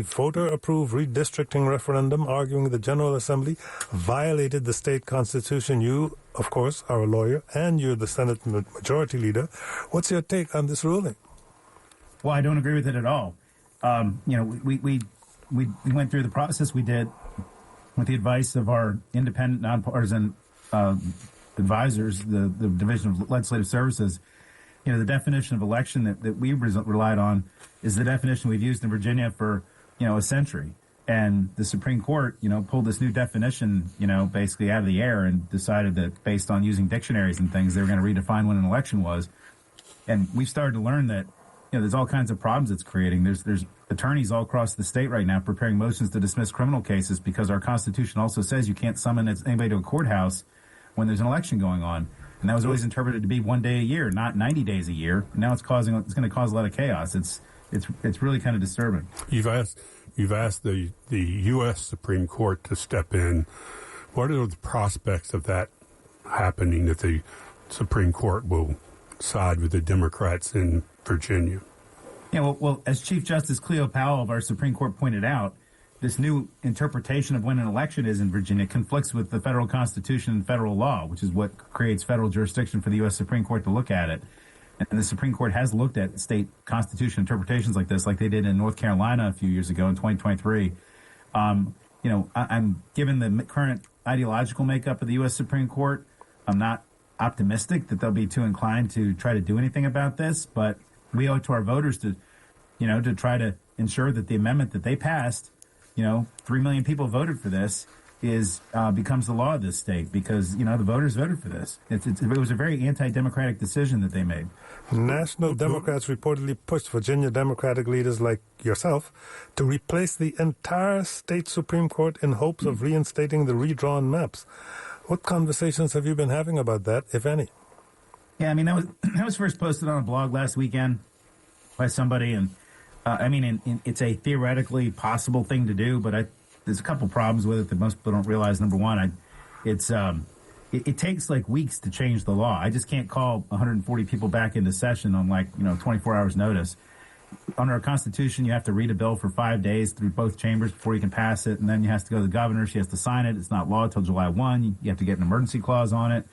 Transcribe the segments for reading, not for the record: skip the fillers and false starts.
voter-approved redistricting referendum, arguing the General Assembly violated the state constitution. You, of course, are a lawyer, and you're the Senate Majority Leader. What's your take on this ruling? Well, I don't agree with it at all. We went through the process we did with the advice of our independent, nonpartisan advisors, the Division of Legislative Services. The definition of election that we relied on is the definition we've used in Virginia for a century. And the Supreme Court, pulled this new definition, basically out of the air and decided that based on using dictionaries and things, they were going to redefine what an election was. And we've started to learn that, there's all kinds of problems it's creating. There's attorneys all across the state right now preparing motions to dismiss criminal cases because our Constitution also says you can't summon anybody to a courthouse when there's an election going on. And that was always interpreted to be 1 day a year, not 90 days a year. Now it's going to cause a lot of chaos. It's really kind of disturbing. You've asked the U.S. Supreme Court to step in. What are the prospects of that happening, that the Supreme Court will side with the Democrats in Virginia? Yeah, well, as Chief Justice Cleo Powell of our Supreme Court pointed out, this new interpretation of when an election is in Virginia conflicts with the federal Constitution and federal law, which is what creates federal jurisdiction for the U.S. Supreme Court to look at it. And the Supreme Court has looked at state constitution interpretations like this, like they did in North Carolina a few years ago in 2023. I'm given the current ideological makeup of the U.S. Supreme Court, I'm not optimistic that they'll be too inclined to try to do anything about this, but we owe it to our voters to try to ensure that the amendment that they passed, 3 million people voted for this, becomes the law of this state because, the voters voted for this. It was a very anti-democratic decision that they made. National Democrats reportedly pushed Virginia Democratic leaders like yourself to replace the entire state Supreme Court in hopes of reinstating the redrawn maps. What conversations have you been having about that, if any? Yeah, that was first posted on a blog last weekend by somebody, and it's a theoretically possible thing to do, but there's a couple problems with it that most people don't realize. Number one, it takes like weeks to change the law. I just can't call 140 people back into session on 24 hours notice. Under our Constitution, you have to read a bill for 5 days through both chambers before you can pass it, and then you have to go to the governor. She has to sign it. It's not law until July 1. You have to get an emergency clause on it.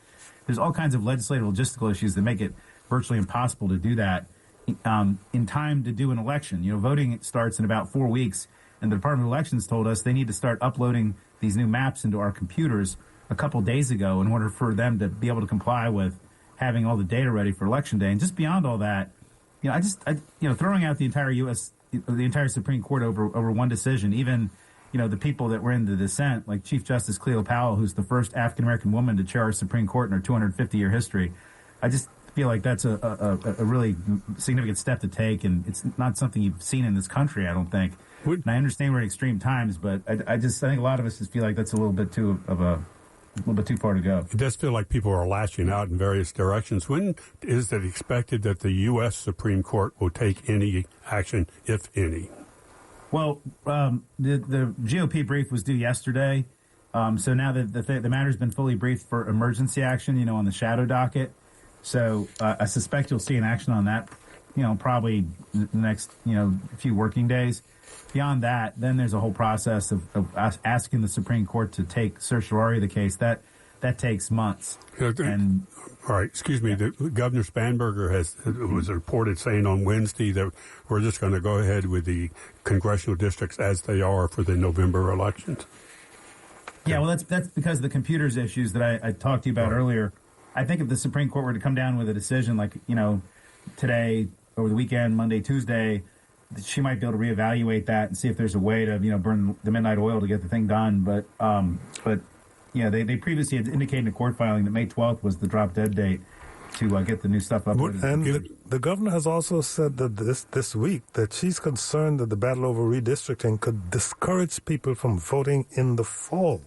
There's all kinds of legislative logistical issues that make it virtually impossible to do that in time to do an election. Voting starts in about 4 weeks, and the Department of Elections told us they need to start uploading these new maps into our computers a couple days ago in order for them to be able to comply with having all the data ready for Election Day. And just beyond all that, throwing out the entire Supreme Court over one decision, even, the people that were in the dissent, like Chief Justice Cleo Powell, who's the first African-American woman to chair our Supreme Court in our 250-year history, I just feel like that's a really significant step to take, and it's not something you've seen in this country, I don't think. And I understand we're in extreme times, but I think a lot of us just feel like that's a little bit too far to go. It does feel like people are lashing out in various directions. When is it expected that the U.S. Supreme Court will take any action, if any? Well, the GOP brief was due yesterday, so now the matter's been fully briefed for emergency action, on the shadow docket. So I suspect you'll see an action on that, probably the next, few working days. Beyond that, then there's a whole process of asking the Supreme Court to take certiorari of the case. That takes months. And all right, excuse me. Yeah. Governor Spanberger was reported saying on Wednesday that we're just going to go ahead with the congressional districts as they are for the November elections. Yeah, well, that's because of the computers issues that I talked to you about earlier. I think if the Supreme Court were to come down with a decision like, today, over the weekend, Monday, Tuesday, she might be able to reevaluate that and see if there's a way to, burn the midnight oil to get the thing done. But they previously had indicated in a court filing that May 12th was the drop dead date to get the new stuff uploaded. And the governor has also said that this week that she's concerned that the battle over redistricting could discourage people from voting in the fall.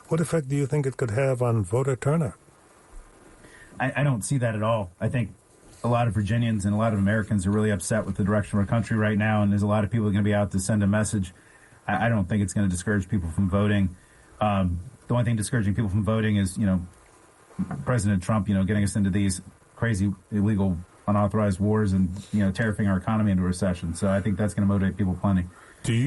What effect do you think it could have on voter turnout? I don't see that at all. I think a lot of Virginians and a lot of Americans are really upset with the direction of our country right now, and there's a lot of people going to be out to send a message. I don't think it's going to discourage people from voting. The only thing discouraging people from voting is, President Trump, getting us into these crazy, illegal, unauthorized wars and, terrifying our economy into recession. So I think that's going to motivate people plenty.